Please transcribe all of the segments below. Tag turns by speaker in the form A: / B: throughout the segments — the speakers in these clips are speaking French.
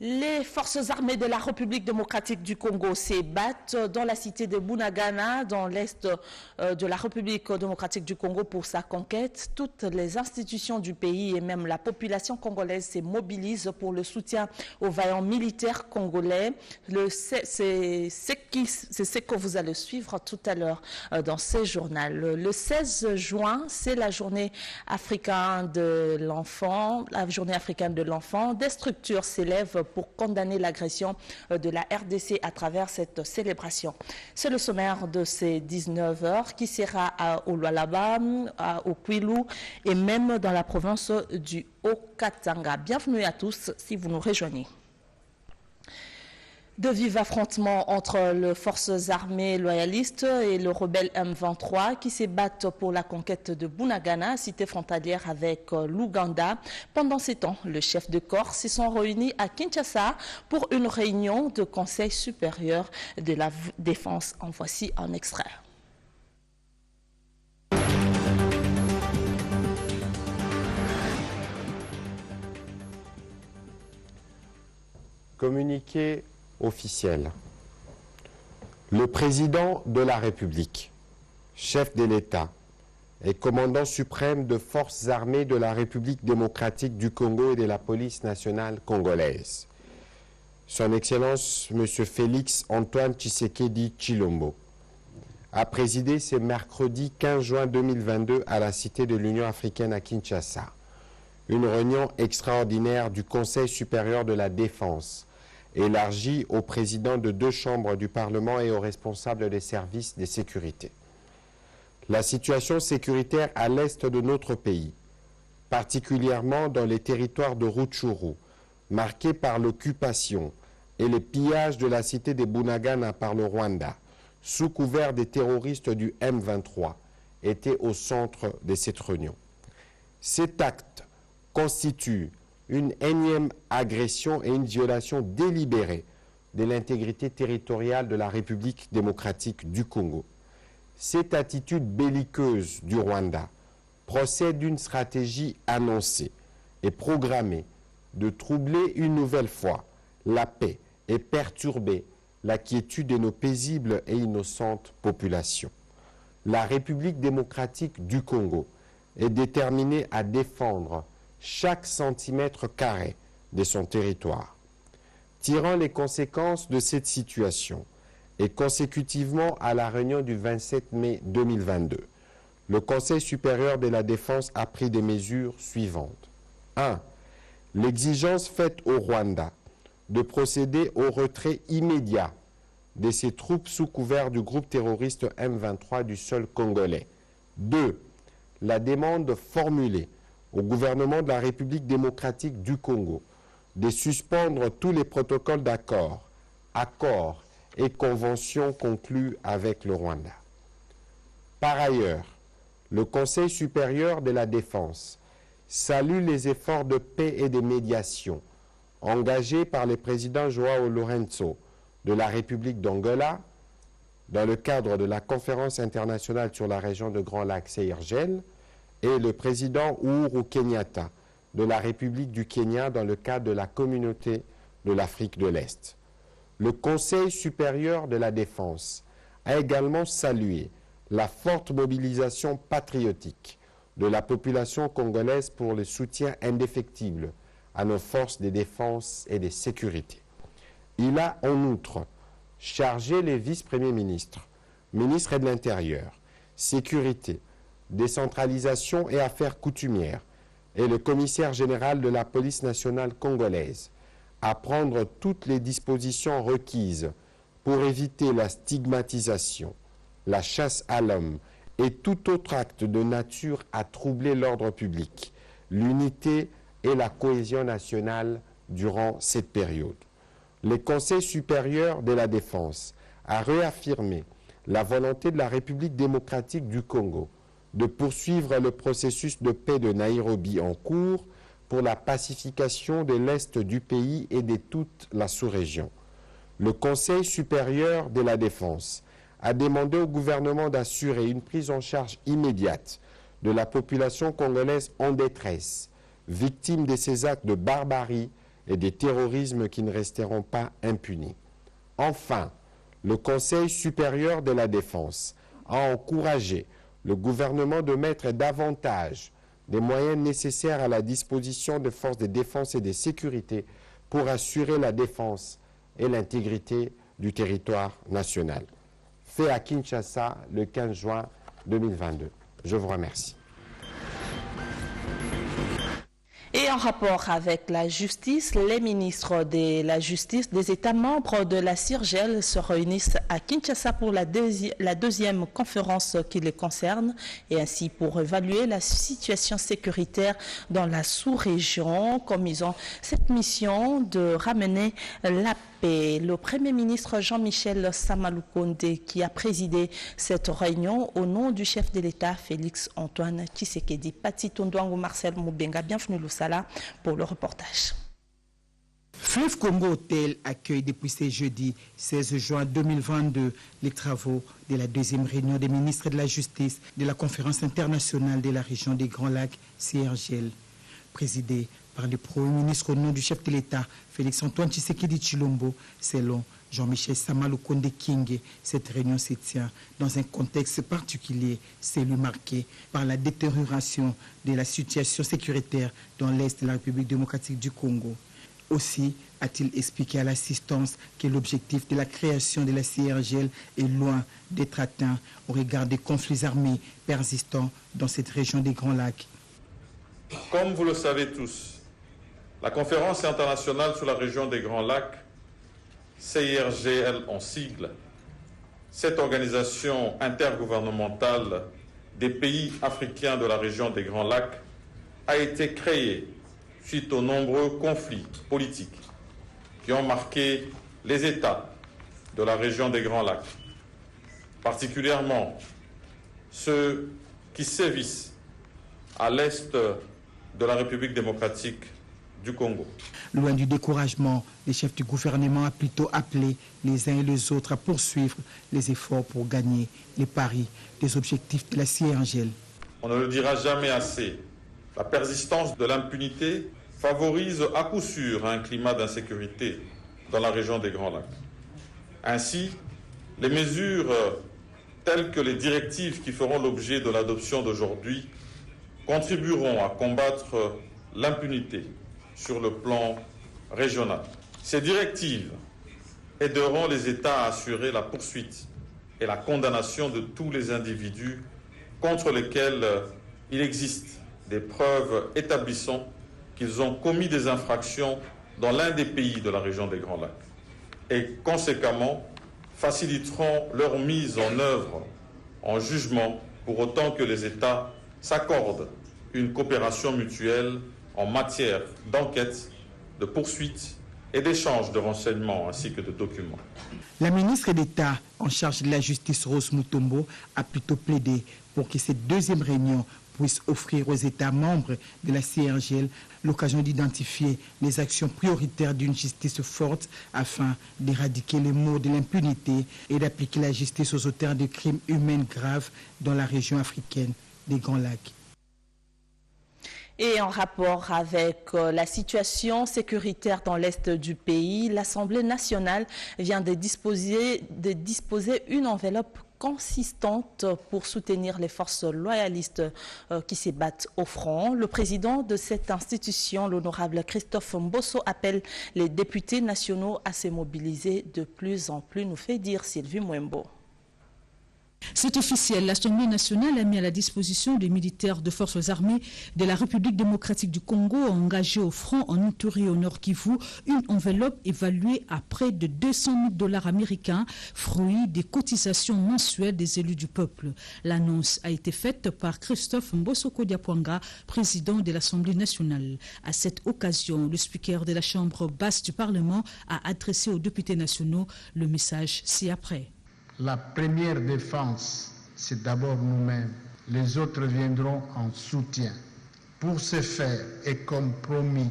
A: Les forces armées de la République démocratique du Congo s'ébattent dans la cité de Bunagana, dans l'est de la République démocratique du Congo pour sa conquête. Toutes les institutions du pays et même la population congolaise se mobilisent pour le soutien aux vaillants militaires congolais. C'est ce que vous allez suivre tout à l'heure dans ce journal. Le 16 juin, c'est la journée africaine de l'enfant. Des structures s'élèvent pour condamner l'agression de la RDC à travers cette célébration. C'est le sommaire de ces 19h qui sera au Lualaba, au Kwilu et même dans la province du Haut-Katanga. Bienvenue à tous si vous nous rejoignez. De vifs affrontements entre les forces armées loyalistes et le rebelle M23 qui se battent pour la conquête de Bunagana, cité frontalière avec l'Ouganda. Pendant ces temps, le chef de corps se sont réunis à Kinshasa pour une réunion de Conseil supérieur de la défense. En voici un extrait.
B: Communiqué officiel. Le président de la République, chef de l'État et commandant suprême de forces armées de la République démocratique du Congo et de la police nationale congolaise, Son Excellence M. Félix Antoine Tshisekedi Tshilombo, a présidé ce mercredi 15 juin 2022 à la Cité de l'Union africaine à Kinshasa une réunion extraordinaire du Conseil supérieur de la défense élargie aux présidents de 2 chambres du Parlement et aux responsables des services de sécurité. La situation sécuritaire à l'est de notre pays, particulièrement dans les territoires de Rutshuru, marqués par l'occupation et les pillages de la cité de Bunagana par le Rwanda, sous couvert des terroristes du M23, était au centre de cette réunion. Cet acte constitue une énième agression et une violation délibérée de l'intégrité territoriale de la République démocratique du Congo. Cette attitude belliqueuse du Rwanda procède d'une stratégie annoncée et programmée de troubler une nouvelle fois la paix et perturber la quiétude de nos paisibles et innocentes populations. La République démocratique du Congo est déterminée à défendre chaque centimètre carré de son territoire. Tirant les conséquences de cette situation et consécutivement à la réunion du 27 mai 2022, le Conseil supérieur de la défense a pris des mesures suivantes. 1. L'exigence faite au Rwanda de procéder au retrait immédiat de ses troupes sous couvert du groupe terroriste M23 du sol congolais. 2. La demande formulée au gouvernement de la République démocratique du Congo de suspendre tous les protocoles d'accord, accords et conventions conclus avec le Rwanda. Par ailleurs, le Conseil supérieur de la défense salue les efforts de paix et de médiation engagés par le président Joao Lourenço de la République d'Angola dans le cadre de la conférence internationale sur la région de Grand Lac CIRGL et le président Uhuru Kenyatta de la République du Kenya dans le cadre de la communauté de l'Afrique de l'Est. Le Conseil supérieur de la défense a également salué la forte mobilisation patriotique de la population congolaise pour le soutien indéfectible à nos forces de défense et de sécurité. Il a en outre chargé les vice-premiers ministres, ministres de l'Intérieur, Sécurité, Décentralisation et Affaires coutumières et le commissaire général de la police nationale congolaise à prendre toutes les dispositions requises pour éviter la stigmatisation, la chasse à l'homme et tout autre acte de nature à troubler l'ordre public, l'unité et la cohésion nationale durant cette période. Le Conseil supérieur de la défense a réaffirmé la volonté de la République démocratique du Congo de poursuivre le processus de paix de Nairobi en cours pour la pacification de l'Est du pays et de toute la sous-région. Le Conseil supérieur de la défense a demandé au gouvernement d'assurer une prise en charge immédiate de la population congolaise en détresse, victime de ces actes de barbarie et des terrorismes qui ne resteront pas impunis. Enfin, le Conseil supérieur de la défense a encouragé le gouvernement de mettre davantage des moyens nécessaires à la disposition des forces de défense et de sécurité pour assurer la défense et l'intégrité du territoire national. Fait à Kinshasa le 15 juin 2022. Je vous remercie.
A: Et en rapport avec la justice, les ministres de la justice des États membres de la CIRGEL se réunissent à Kinshasa pour la deuxième conférence qui les concerne et ainsi pour évaluer la situation sécuritaire dans la sous-région, comme ils ont cette mission de ramener la paix. Le Premier ministre Jean-Michel Samaloukonde qui a présidé cette réunion au nom du chef de l'État Félix Antoine Tshisekedi. Pati Tondouangou, Marcel Moubenga, bienvenue Loussala pour le reportage.
C: Fleuve Congo Hôtel accueille depuis ce jeudi 16 juin 2022 les travaux de la deuxième réunion des ministres de la Justice de la Conférence internationale de la région des Grands Lacs, CIRGEL, présidée par le Premier ministre au nom du chef de l'État, Félix Antoine Tshisekedi Tshilombo, selon Jean-Michel Samaloukonde King. Cette réunion se tient dans un contexte particulier, celui marqué par la détérioration de la situation sécuritaire dans l'Est de la République démocratique du Congo. Aussi a-t-il expliqué à l'assistance que l'objectif de la création de la CIRGEL est loin d'être atteint au regard des conflits armés persistants dans cette région des Grands Lacs.
D: Comme vous le savez tous, la conférence internationale sur la région des Grands Lacs, CIRGL en sigle, cette organisation intergouvernementale des pays africains de la région des Grands Lacs, a été créée suite aux nombreux conflits politiques qui ont marqué les États de la région des Grands Lacs, particulièrement ceux qui sévissent à l'est de la République démocratique du Congo.
C: Loin du découragement, les chefs du gouvernement ont plutôt appelé les uns et les autres à poursuivre les efforts pour gagner les paris des objectifs de la CIRGEL.
D: On ne le dira jamais assez. La persistance de l'impunité favorise à coup sûr un climat d'insécurité dans la région des Grands Lacs. Ainsi, les mesures telles que les directives qui feront l'objet de l'adoption d'aujourd'hui contribueront à combattre l'impunité sur le plan régional. Ces directives aideront les États à assurer la poursuite et la condamnation de tous les individus contre lesquels il existe des preuves établissant qu'ils ont commis des infractions dans l'un des pays de la région des Grands Lacs et conséquemment faciliteront leur mise en œuvre en jugement pour autant que les États s'accordent une coopération mutuelle en matière d'enquête, de poursuite et d'échange de renseignements ainsi que de documents.
C: La ministre d'État en charge de la justice, Rose Mutombo, a plutôt plaidé pour que cette deuxième réunion puisse offrir aux États membres de la CIRGEL l'occasion d'identifier les actions prioritaires d'une justice forte afin d'éradiquer les maux de l'impunité et d'appliquer la justice aux auteurs de crimes humains graves dans la région africaine des Grands Lacs.
A: Et en rapport avec la situation sécuritaire dans l'Est du pays, l'Assemblée nationale vient de disposer une enveloppe consistante pour soutenir les forces loyalistes qui se battent au front. Le président de cette institution, l'honorable Christophe Mbosso, appelle les députés nationaux à se mobiliser de plus en plus, nous fait dire Sylvie Mwembo.
E: C'est officiel, l'Assemblée nationale a mis à la disposition des militaires de forces armées de la République démocratique du Congo engagés au front en Ituri au Nord Kivu une enveloppe évaluée à près de 200 000 $ américains, fruit des cotisations mensuelles des élus du peuple. L'annonce a été faite par Christophe Mbosoko Diapwanga, président de l'Assemblée nationale. À cette occasion, le speaker de la Chambre basse du Parlement a adressé aux députés nationaux le message ci-après.
F: La première défense, c'est d'abord nous-mêmes. Les autres viendront en soutien. Pour ce faire, et comme promis,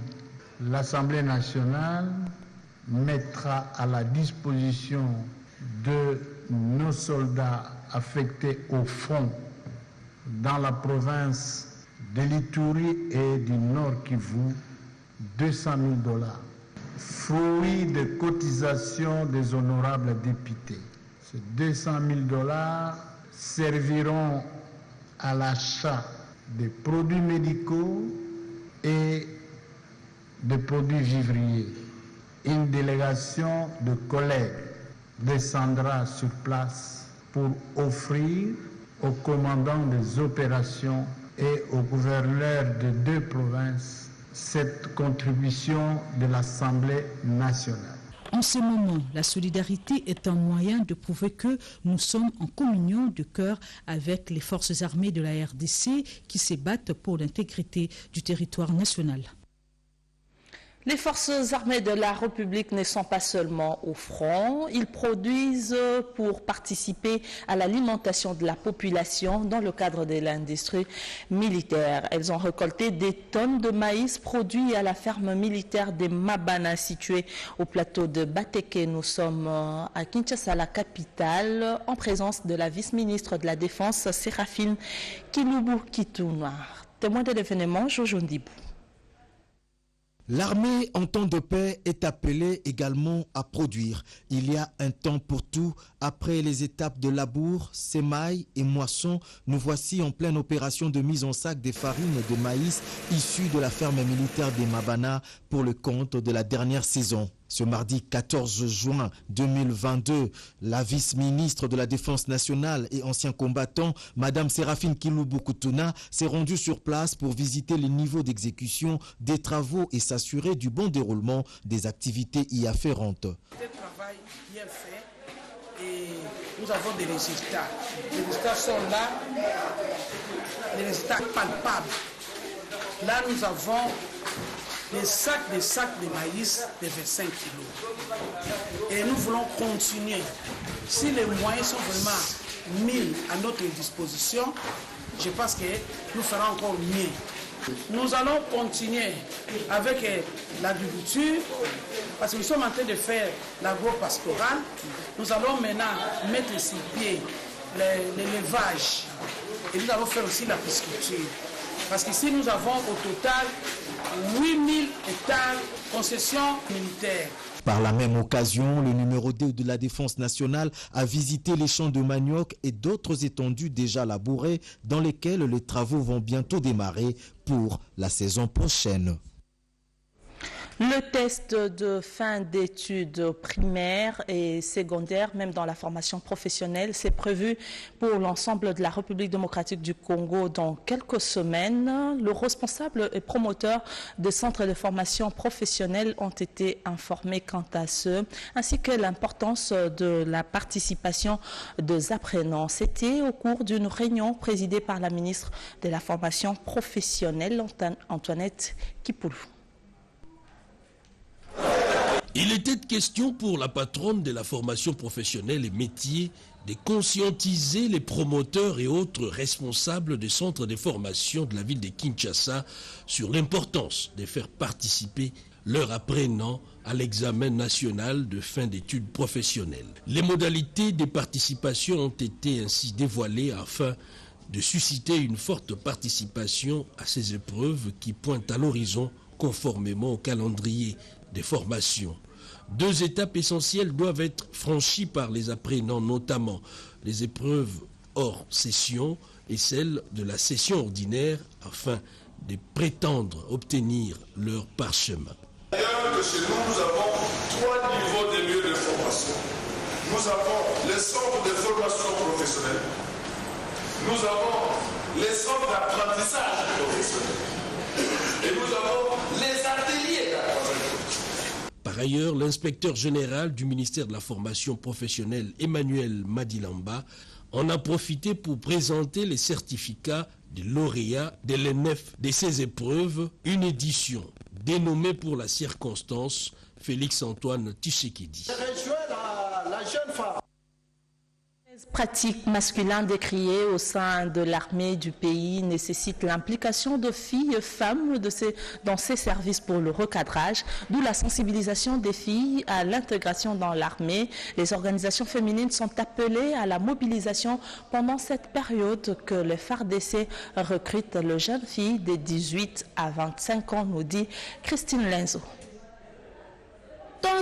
F: l'Assemblée nationale mettra à la disposition de nos soldats affectés au front dans la province de l'Ituri et du Nord Kivu 200 000 $. fruit des cotisations des honorables députés. Ces 200 000 $ serviront à l'achat des produits médicaux et des produits vivriers. Une délégation de collègues descendra sur place pour offrir au commandant des opérations et au gouverneur de 2 provinces cette contribution de l'Assemblée nationale.
E: En ce moment, la solidarité est un moyen de prouver que nous sommes en communion de cœur avec les forces armées de la RDC qui se battent pour l'intégrité du territoire national.
A: Les forces armées de la République ne sont pas seulement au front, ils produisent pour participer à l'alimentation de la population dans le cadre de l'industrie militaire. Elles ont récolté des tonnes de maïs produits à la ferme militaire des Mabana située au plateau de Bateke. Nous sommes à Kinshasa, la capitale, en présence de la vice-ministre de la Défense, Séraphine Kiloubu-Kitouna. Témoin de l'événement, Jojo Ndibou.
G: L'armée en temps de paix est appelée également à produire. Il y a un temps pour tout. Après les étapes de labour, sémailles et moisson, nous voici en pleine opération de mise en sac des farines de maïs issues de la ferme militaire des Mabana pour le compte de la dernière saison. Ce mardi 14 juin 2022, la vice-ministre de la Défense nationale et ancien combattant, Madame Séraphine Kiloubu-Kitouna, s'est rendue sur place pour visiter les niveaux d'exécution des travaux et s'assurer du bon déroulement des activités y afférentes.
H: C'est un travail bien fait et nous avons des résultats. Les résultats sont là, les résultats palpables. Là, nous avons des sacs de maïs de 25 kilos. Et nous voulons continuer. Si les moyens sont vraiment mis à notre disposition, je pense que nous ferons encore mieux. Nous allons continuer avec l'agriculture, parce que nous sommes en train de faire l'agro-pastoral. Nous allons maintenant mettre sur pied l'élevage et nous allons faire aussi la pisciculture. Parce qu'ici, nous avons au total 8000 hectares concessions militaires.
G: Par la même occasion, le numéro 2 de la Défense nationale a visité les champs de manioc et d'autres étendues déjà labourées dans lesquelles les travaux vont bientôt démarrer pour la saison prochaine.
A: Le test de fin d'études primaires et secondaires, même dans la formation professionnelle, c'est prévu pour l'ensemble de la République démocratique du Congo dans quelques semaines. Le responsable et promoteur des centres de formation professionnelle ont été informés quant à ce, ainsi que l'importance de la participation des apprenants. C'était au cours d'une réunion présidée par la ministre de la formation professionnelle, Antoinette Kipoulou.
I: Il était question pour la patronne de la formation professionnelle et métiers de conscientiser les promoteurs et autres responsables des centres de formation de la ville de Kinshasa sur l'importance de faire participer leurs apprenants à l'examen national de fin d'études professionnelles. Les modalités de participation ont été ainsi dévoilées afin de susciter une forte participation à ces épreuves qui pointent à l'horizon conformément au calendrier des formations. 2 étapes essentielles doivent être franchies par les apprenants, notamment les épreuves hors session et celles de la session ordinaire, afin de prétendre obtenir leur parchemin.
J: D'ailleurs que chez nous, nous avons 3 niveaux de lieux de formation. Nous avons les centres de formation professionnelle, nous avons les centres d'apprentissage professionnel et nous avons les ateliers d'apprentissage.
I: Par ailleurs, l'inspecteur général du ministère de la formation professionnelle, Emmanuel Madilamba, en a profité pour présenter les certificats des lauréats de l'ENEF de ces épreuves, une édition dénommée pour la circonstance Félix-Antoine Tshisekedi.
K: La jeune femme.
A: Pratiques masculines décriées au sein de l'armée du pays nécessitent l'implication de filles et femmes dans ces services pour le recadrage, d'où la sensibilisation des filles à l'intégration dans l'armée. Les organisations féminines sont appelées à la mobilisation pendant cette période que le FARDC recrute les jeunes filles de 18 à 25 ans, nous dit Christine Lenzo.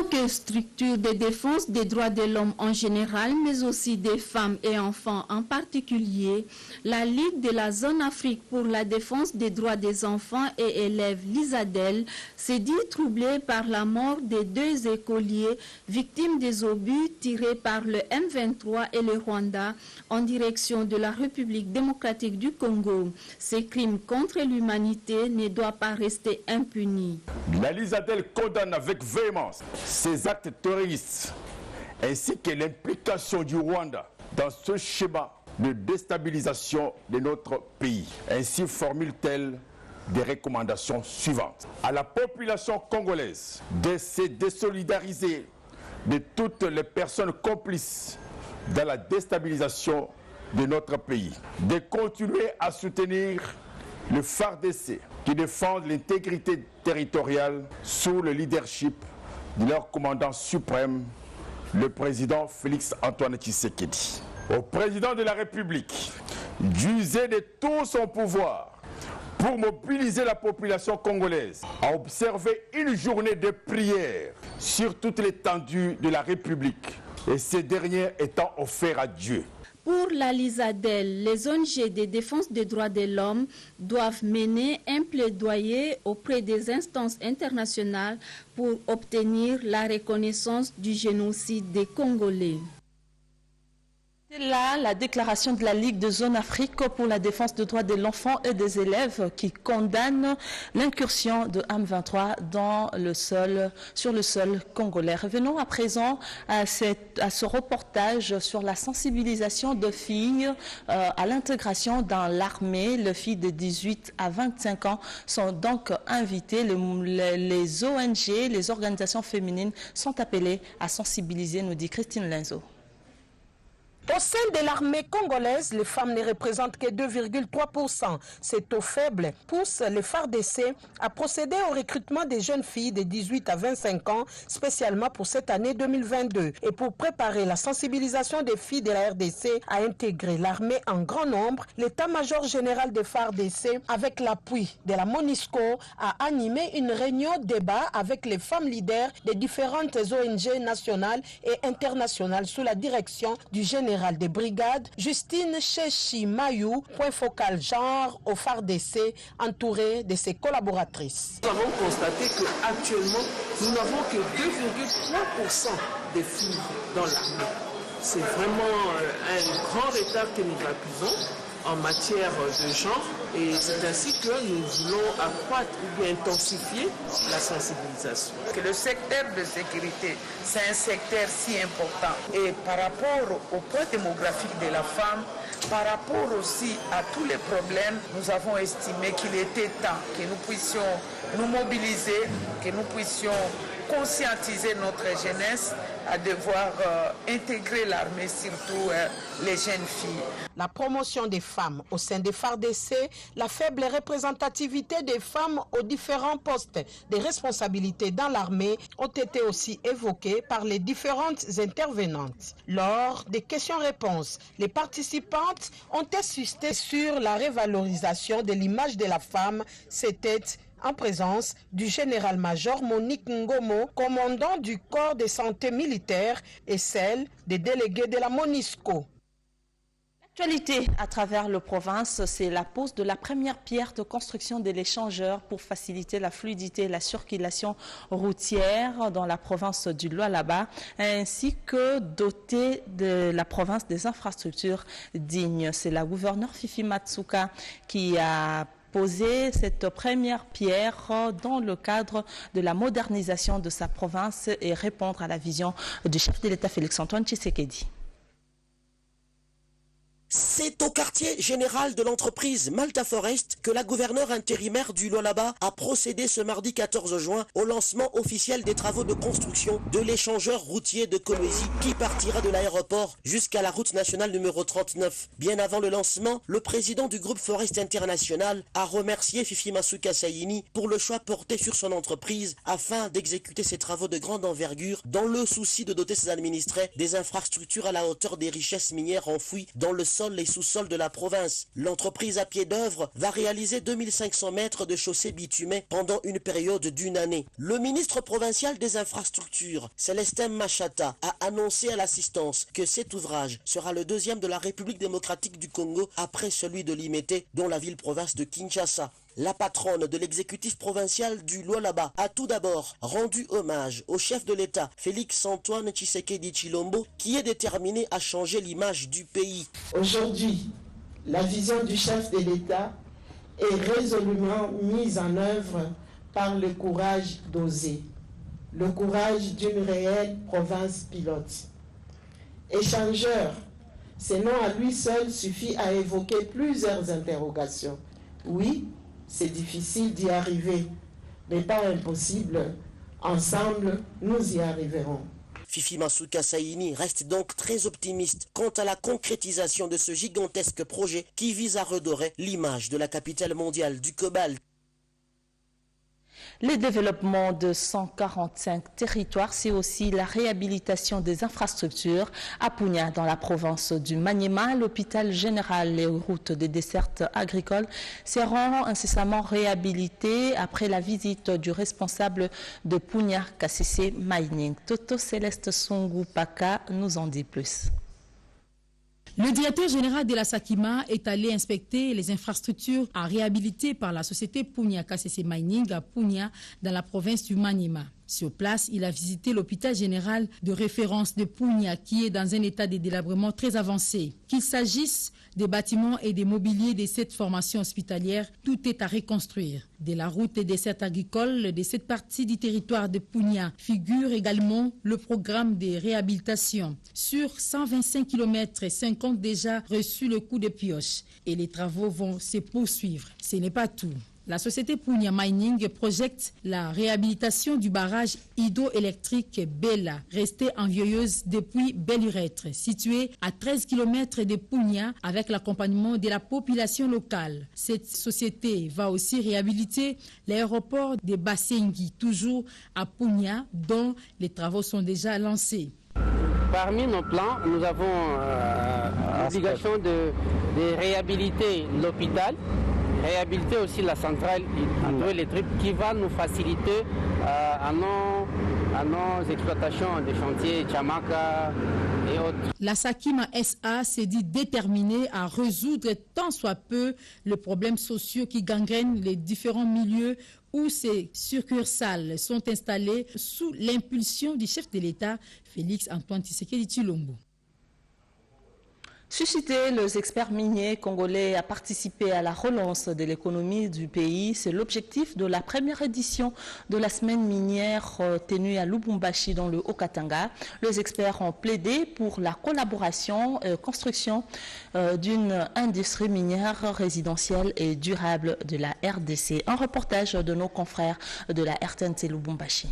L: que structure de défense des droits de l'homme en général, mais aussi des femmes et enfants en particulier, la Ligue de la zone Afrique pour la défense des droits des enfants et élèves Lisadel s'est dit troublée par la mort des 2 écoliers victimes des obus tirés par le M23 et le Rwanda en direction de la République démocratique du Congo. Ces crimes contre l'humanité ne doivent pas rester impunis.
M: La Lisadel condamne avec véhémence ces actes terroristes ainsi que l'implication du Rwanda dans ce schéma de déstabilisation de notre pays. Ainsi formule-t-elle des recommandations suivantes. À la population congolaise de se désolidariser de toutes les personnes complices dans la déstabilisation de notre pays, de continuer à soutenir le FARDC qui défendent l'intégrité territoriale sous le leadership de leur commandant suprême, le président Félix Antoine Tshisekedi. Au président de la République d'user de tout son pouvoir pour mobiliser la population congolaise à observer une journée de prière sur toute l'étendue de la République, et ces derniers étant offerts à Dieu.
L: Pour la Lisadel, les ONG de défense des droits de l'homme doivent mener un plaidoyer auprès des instances internationales pour obtenir la reconnaissance du génocide des Congolais.
A: C'est là la déclaration de la Ligue de zone Afrique pour la défense des droits de l'enfant et des élèves qui condamne l'incursion de M23 sur le sol congolais. Revenons à présent à ce reportage sur la sensibilisation de filles à l'intégration dans l'armée. Les filles de 18 à 25 ans sont donc invitées. Les ONG, les organisations féminines sont appelées à sensibiliser, nous dit Christine Lenzo.
N: Au sein de l'armée congolaise, les femmes ne représentent que 2,3%. Ce taux faible pousse les FARDC à procéder au recrutement des jeunes filles de 18 à 25 ans, spécialement pour cette année 2022. Et pour préparer la sensibilisation des filles de la RDC à intégrer l'armée en grand nombre, l'état-major général des FARDC, avec l'appui de la MONUSCO, a animé une réunion débat avec les femmes leaders des différentes ONG nationales et internationales sous la direction du général des brigades, Justine Chechi Mayou, point focal genre au FARDC, entouré de ses collaboratrices.
H: Nous avons constaté qu'actuellement, nous n'avons que 2,3% des filles dans l'armée. C'est vraiment un grand retard que nous accusons en matière de genre, et c'est ainsi que nous voulons accroître ou bien intensifier la sensibilisation.
O: Que le secteur de sécurité, c'est un secteur si important, et par rapport au poids démographique de la femme, par rapport aussi à tous les problèmes, nous avons estimé qu'il était temps que nous puissions nous mobiliser, que nous puissions conscientiser notre jeunesse à devoir intégrer l'armée, surtout les jeunes filles.
N: La promotion des femmes au sein des FARDC, la faible représentativité des femmes aux différents postes de responsabilité dans l'armée ont été aussi évoquées par les différentes intervenantes. Lors des questions-réponses, les participantes ont insisté sur la revalorisation de l'image de la femme. C'était en présence du général-major Monique Ngomo, commandant du corps de santé militaire, et celle des délégués de la MONUSCO.
A: L'actualité à travers la province, c'est la pose de la première pierre de construction de l'échangeur pour faciliter la fluidité et la circulation routière dans la province du Lualaba, ainsi que doter de la province des infrastructures dignes. C'est la gouverneure Fifi Matsuka qui a posé cette première pierre dans le cadre de la modernisation de sa province et répondre à la vision du chef de l'État Félix-Antoine Tshisekedi.
P: C'est au quartier général de l'entreprise Malta Forest que la gouverneure intérimaire du Lualaba a procédé ce mardi 14 juin au lancement officiel des travaux de construction de l'échangeur routier de Kolwezi qui partira de l'aéroport jusqu'à la route nationale numéro 39. Bien avant le lancement, le président du groupe Forest International a remercié Fifi Masuka Sayini pour le choix porté sur son entreprise afin d'exécuter ces travaux de grande envergure dans le souci de doter ses administrés des infrastructures à la hauteur des richesses minières enfouies dans le sols et sous-sols de la province. L'entreprise à pied d'œuvre va réaliser 2500 mètres de chaussées bitumées pendant une période d'1 année. Le ministre provincial des infrastructures, Célestin Machata, a annoncé à l'assistance que cet ouvrage sera le deuxième de la République démocratique du Congo après celui de Limete, dont la ville-province de Kinshasa. La patronne de l'exécutif provincial du Lualaba a tout d'abord rendu hommage au chef de l'État, Félix-Antoine Tshisekedi Tshilombo, qui est déterminé à changer l'image du pays.
Q: Aujourd'hui, la vision du chef de l'État est résolument mise en œuvre par le courage d'oser, le courage d'une réelle province pilote. Échangeur, ce nom à lui seul suffit à évoquer plusieurs interrogations. Oui, c'est difficile d'y arriver, mais pas impossible. Ensemble, nous y arriverons.
P: Fifi Masuka Saini reste donc très optimiste quant à la concrétisation de ce gigantesque projet qui vise à redorer l'image de la capitale mondiale du cobalt.
A: Les développements de 145 territoires, c'est aussi la réhabilitation des infrastructures. À Punya, dans la province du Maniema, l'hôpital général et routes des dessertes agricoles seront incessamment réhabilités après la visite du responsable de Punya, KCC Mining. Toto Céleste Songu Paka nous en dit plus.
E: Le directeur général de la Sakima est allé inspecter les infrastructures à réhabiliter par la société Punya KCC Mining à Punya dans la province du Maniema. Sur place, il a visité l'hôpital général de référence de Punya qui est dans un état de délabrement très avancé. Qu'il s'agisse des bâtiments et des mobiliers de cette formation hospitalière, tout est à reconstruire. De la route et des dessertes agricoles de cette partie du territoire de Punya figure également le programme de réhabilitation. Sur 125 km, 50 déjà reçu le coup de pioche et les travaux vont se poursuivre. Ce n'est pas tout. La société Punya Mining projette la réhabilitation du barrage hydroélectrique Bela, resté en vieilleuse depuis Belle-Urètre, situé à 13 km de Punya avec l'accompagnement de la population locale. Cette société va aussi réhabiliter l'aéroport de Basengi, toujours à Punya, dont les travaux sont déjà lancés.
R: Parmi nos plans, nous avons l'obligation de réhabiliter l'hôpital, réhabiliter aussi la centrale hydroélectrique qui va nous faciliter à nos exploitations de chantiers Chamaka et autres.
E: La Sakima SA s'est dit déterminée à résoudre tant soit peu les problèmes sociaux qui gangrènent les différents milieux où ces succursales sont installées sous l'impulsion du chef de l'État, Félix-Antoine Tshisekedi Tshilombo.
A: Susciter les experts miniers congolais à participer à la relance de l'économie du pays, c'est l'objectif de la première édition de la semaine minière tenue à Lubumbashi dans le Haut-Katanga. Les experts ont plaidé pour la collaboration et construction d'une industrie minière résidentielle et durable de la RDC. Un reportage de nos confrères de la RTNC Lubumbashi.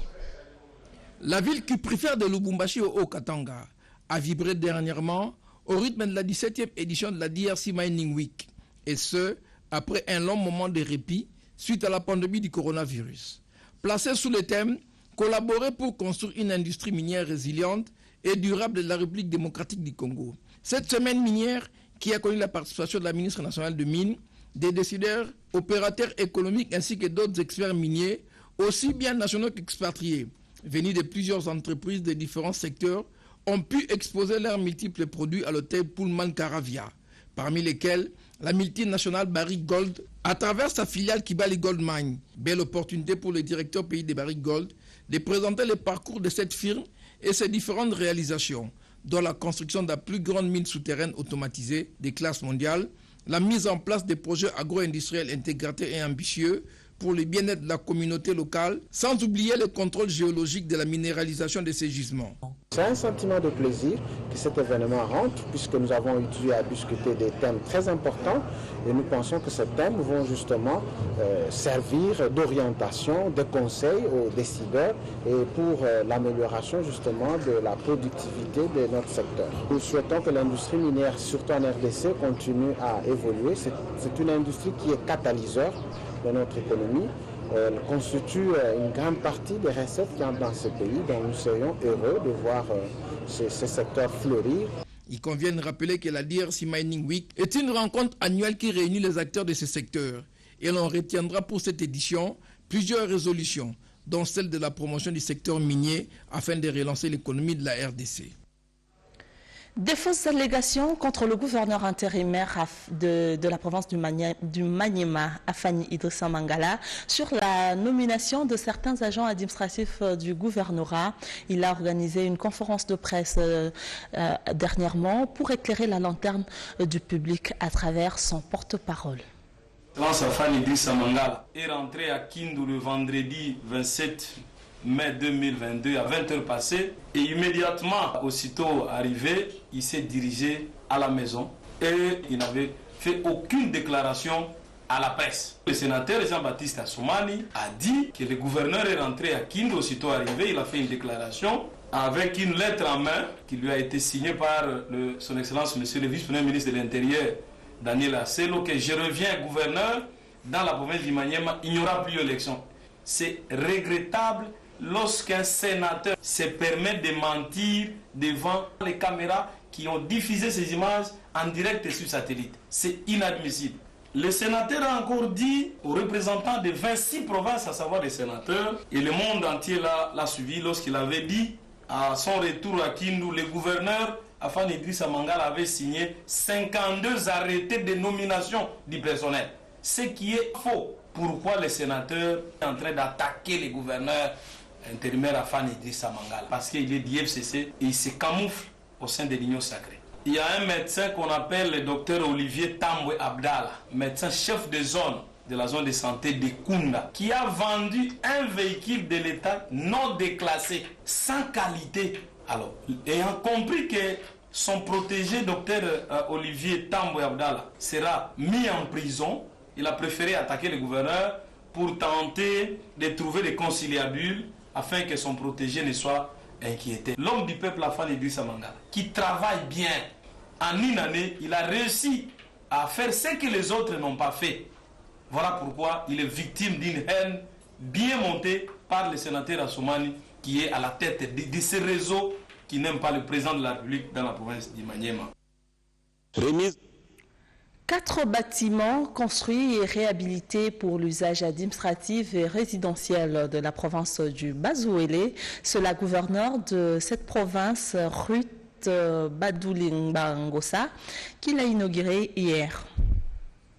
I: La ville qui préfère de Lubumbashi au Haut-Katanga a vibré dernièrement au rythme de la 17e édition de la DRC Mining Week, et ce, après un long moment de répit suite à la pandémie du coronavirus. Placé sous le thème « Collaborer pour construire une industrie minière résiliente et durable de la République démocratique du Congo ». Cette semaine minière, qui a connu la participation de la ministre nationale de Mines, des décideurs, opérateurs économiques ainsi que d'autres experts miniers, aussi bien nationaux qu'expatriés, venus de plusieurs entreprises de différents secteurs, ont pu exposer leurs multiples produits à l'hôtel Pullman Caravia, parmi lesquels la multinationale Barrick Gold, à travers sa filiale Kibali Gold Mine. Belle opportunité pour le directeur pays de Barrick Gold de présenter le parcours de cette firme et ses différentes réalisations, dont la construction de la plus grande mine souterraine automatisée des classes mondiales, la mise en place des projets agro-industriels intégrés et ambitieux pour le bien-être de la communauté locale, sans oublier le contrôle géologique de la minéralisation de ces gisements.
S: C'est un sentiment de plaisir que cet événement rentre, puisque nous avons eu à discuter des thèmes très importants et nous pensons que ces thèmes vont justement servir d'orientation, de conseil aux décideurs et pour l'amélioration justement de la productivité de notre secteur. Nous souhaitons que l'industrie minière, surtout en RDC, continue à évoluer. C'est une industrie qui est catalyseur de notre économie. Elle constitue une grande partie des recettes qui entrent dans ce pays, donc nous serions heureux de voir ce secteur fleurir.
T: Il convient de rappeler que la DRC Mining Week est une rencontre annuelle qui réunit les acteurs de ce secteur. Et l'on retiendra pour cette édition plusieurs résolutions, dont celle de la promotion du secteur minier afin de relancer l'économie de la RDC.
A: Des fausses allégations contre le gouverneur intérimaire de la province du Maniema, Afani Idrissa Mangala, sur la nomination de certains agents administratifs du gouvernorat. Il a organisé une conférence de presse dernièrement pour éclairer la lanterne du public à travers son porte-parole.
U: Afani Idrissa Mangala est rentré à Kindu le vendredi 27 mai 2022 à 20h passées et immédiatement, aussitôt arrivé, il s'est dirigé à la maison et il n'avait fait aucune déclaration à la presse. Le sénateur Jean-Baptiste Assoumani a dit que le gouverneur est rentré à Kindu, aussitôt arrivé, il a fait une déclaration avec une lettre en main qui lui a été signée par son Excellence Monsieur le vice-premier ministre de l'Intérieur, Daniel Asselo, que je reviens gouverneur dans la province du Maniema, il n'y aura plus d'élection. C'est regrettable lorsqu'un sénateur se permet de mentir devant les caméras qui ont diffusé ces images en direct et sur satellite. C'est inadmissible. Le sénateur a encore dit aux représentants de 26 provinces, à savoir les sénateurs, et le monde entier l'a suivi lorsqu'il avait dit à son retour à Kindu, le gouverneur Afani Idrissa Mangala avait signé 52 arrêtés de nomination du personnel. Ce qui est faux. Pourquoi le sénateur est en train d'attaquer le gouverneur intérimaire Afani Idrissa Mangala? Parce qu'il est d'IFCC et il se camoufle au sein de l'Union sacrée. Il y a un médecin qu'on appelle le docteur Olivier Tambwe Abdallah, médecin chef de zone de la zone de santé de Kunda, qui a vendu un véhicule de l'État non déclassé, sans qualité. Alors, ayant compris que son protégé, docteur Olivier Tambwe Abdallah, sera mis en prison, il a préféré attaquer le gouverneur pour tenter de trouver des conciliabules afin que son protégé ne soit inquiété. L'homme du peuple Afani Idrissa Mangala, qui travaille bien, en une année, il a réussi à faire ce que les autres n'ont pas fait. Voilà pourquoi il est victime d'une haine bien montée par le sénateur Assoumani, qui est à la tête de ces réseaux qui n'aiment pas le président de la République dans la province du Maniema.
A: 4 bâtiments construits et réhabilités pour l'usage administratif et résidentiel de la province du Bazouélé. C'est la gouverneure de cette province, Ruth Badoulimbangosa, qui l'a inauguré hier.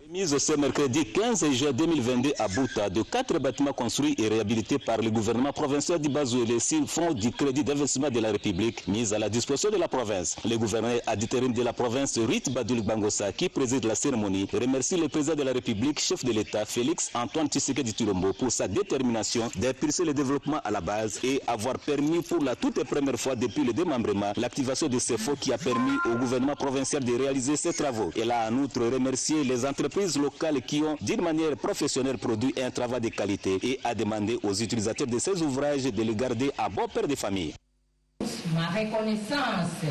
V: Mise ce mercredi 15 juin 2022 à Bouta de 4 bâtiments construits et réhabilités par le gouvernement provincial du Bazouélé sur fonds du crédit d'investissement de la République mis à la disposition de la province. Le gouverneur d'intérim de la province, Ruth Badoulimbangosa, qui préside la cérémonie, remercie le président de la République, chef de l'État, Félix Antoine Tshisekedi Tshilombo, pour sa détermination d'impulser le développement à la base et avoir permis pour la toute première fois depuis le démembrement l'activation de ces fonds qui a permis au gouvernement provincial de réaliser ces travaux. Elle a en outre remercié les entreprises locales qui ont d'une manière professionnelle produit un travail de qualité et a demandé aux utilisateurs de ces ouvrages de les garder à bon père de famille.
W: Ma reconnaissance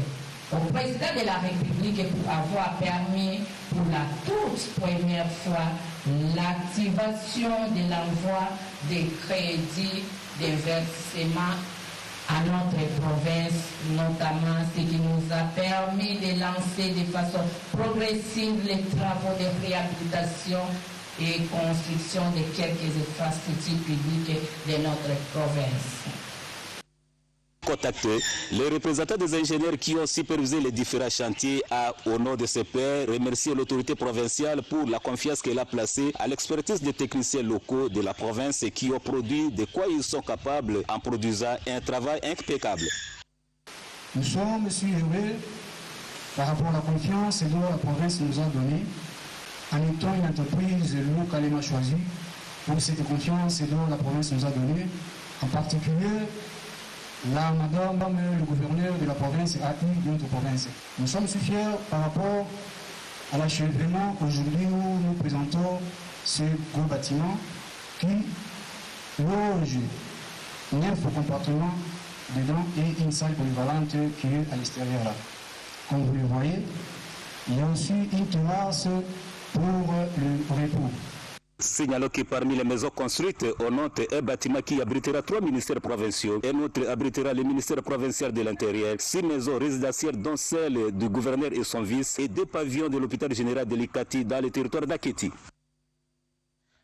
W: au président de la République pour avoir permis pour la toute première fois l'activation de l'envoi des crédits d'investissement à notre province, notamment ce qui nous a permis de lancer de façon progressive les travaux de réhabilitation et construction de quelques infrastructures publiques de notre province.
V: Contacté, les représentants des ingénieurs qui ont supervisé les différents chantiers a, au nom de ses pairs, remercié l'autorité provinciale pour la confiance qu'elle a placée à l'expertise des techniciens locaux de la province et qui ont produit de quoi ils sont capables en produisant un travail impeccable.
X: Nous sommes aussi heureux par rapport à la confiance que la province nous a donnée en étant une entreprise localement choisie pour cette confiance que la province nous a donnée, en particulier la madame, le gouverneur de la province a eu de notre province. Nous sommes si fiers par rapport à l'achèvement aujourd'hui où nous présentons ce gros bâtiment qui loge 9 compartiments dedans et une salle polyvalente qui est à l'extérieur là. Comme vous le voyez, il y a aussi une terrasse pour le repos.
V: Signalons que parmi les maisons construites, on note un bâtiment qui abritera 3 ministères provinciaux, un autre abritera le ministère provincial de l'Intérieur, 6 maisons résidentielles dont celle du gouverneur et son vice et 2 pavillons de l'hôpital général de Likati dans le territoire d'Aketi.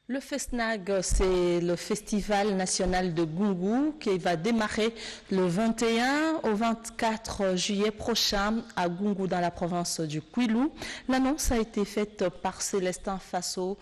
A: Le FESNAG, c'est le Festival national de Gungu qui va démarrer le 21 au 24 juillet prochain à Gungu dans la province du Kwilu. L'annonce a été faite par Célestin Faso,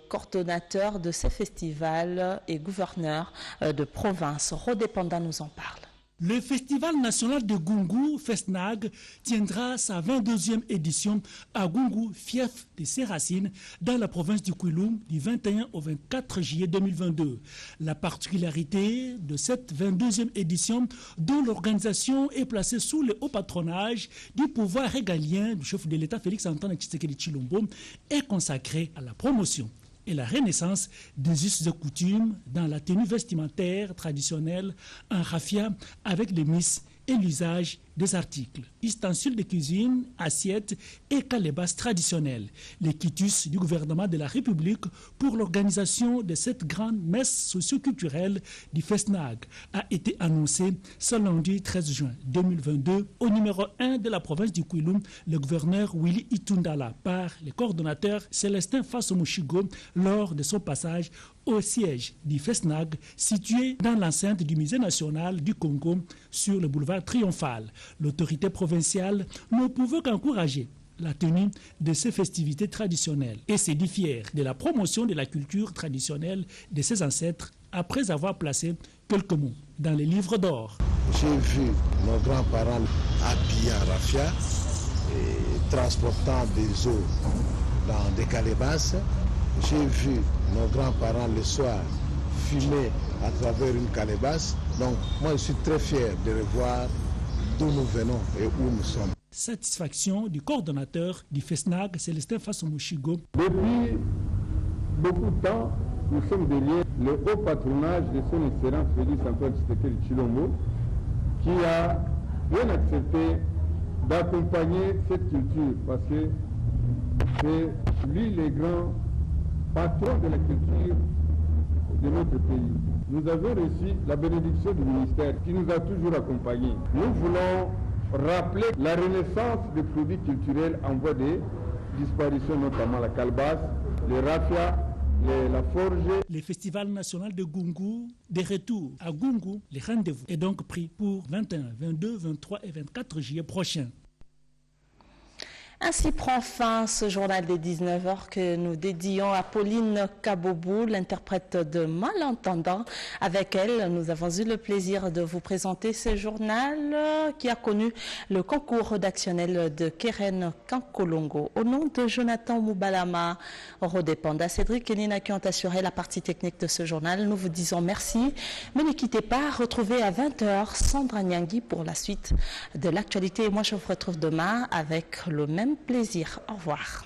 A: coordonnateur de ce festival et gouverneur de province. Rodépanda nous en parle.
B: Le Festival national de Gungu, FESNAG, tiendra sa 22e édition à Gungu, fief de ses racines, dans la province du Kwilu, du 21 au 24 juillet 2022. La particularité de cette 22e édition, dont l'organisation est placée sous le haut patronage du pouvoir régalien du chef de l'État Félix Antoine Tshisekedi Tshilombo, est consacrée à la promotion et la renaissance des us et coutumes dans la tenue vestimentaire traditionnelle en raffia avec les miss et l'usage des articles, ustensiles de cuisine, assiettes et calebasses traditionnelles. Le quitus du gouvernement de la République pour l'organisation de cette grande messe socio-culturelle du FESNAG a été annoncé ce lundi 13 juin 2022 au numéro 1 de la province du Kwilu, le gouverneur Willy Itundala, par le coordonnateur Célestin Faso-Moshigo lors de son passage au siège du FESNAG situé dans l'enceinte du Musée national du Congo sur le boulevard Triomphal. L'autorité provinciale ne pouvait qu'encourager la tenue de ces festivités traditionnelles et s'est dit fière de la promotion de la culture traditionnelle de ses ancêtres après avoir placé quelques mots dans les livres d'or.
C: J'ai vu nos grands-parents habillés en raffia et transportant des eaux dans des calebasses. J'ai vu nos grands-parents le soir fumer à travers une calebasse. Donc moi je suis très fier de revoir d'où nous venons et où nous sommes.
B: Satisfaction du coordonnateur du FESNAG, Célestin Faso-Moshigo.
D: Depuis beaucoup de temps, nous sommes derrière le haut patronage de son excellence Félix Antoine Tshisekedi Tshilombo, qui a bien accepté d'accompagner cette culture parce que c'est lui le grand patron de la culture de notre pays. Nous avons reçu la bénédiction du ministère qui nous a toujours accompagnés. Nous voulons rappeler la renaissance des produits culturels en voie de disparition, notamment la calebasse, le raffia, la forge.
B: Le Festival national de Gungu, de retour à Gungu, le rendez-vous est donc pris pour 21, 22, 23 et 24 juillet prochains.
A: Ainsi prend fin ce journal des 19h que nous dédions à Pauline Kabobou, l'interprète de Malentendant. Avec elle, nous avons eu le plaisir de vous présenter ce journal qui a connu le concours rédactionnel de Keren Kankolongo. Au nom de Jonathan Moubalama, Rodépanda, Cédric et Nina qui ont assuré la partie technique de ce journal, nous vous disons merci. Mais ne quittez pas, retrouvez à 20h Sandra Nyangui pour la suite de l'actualité. Et moi, je vous retrouve demain avec le même plaisir. Au revoir.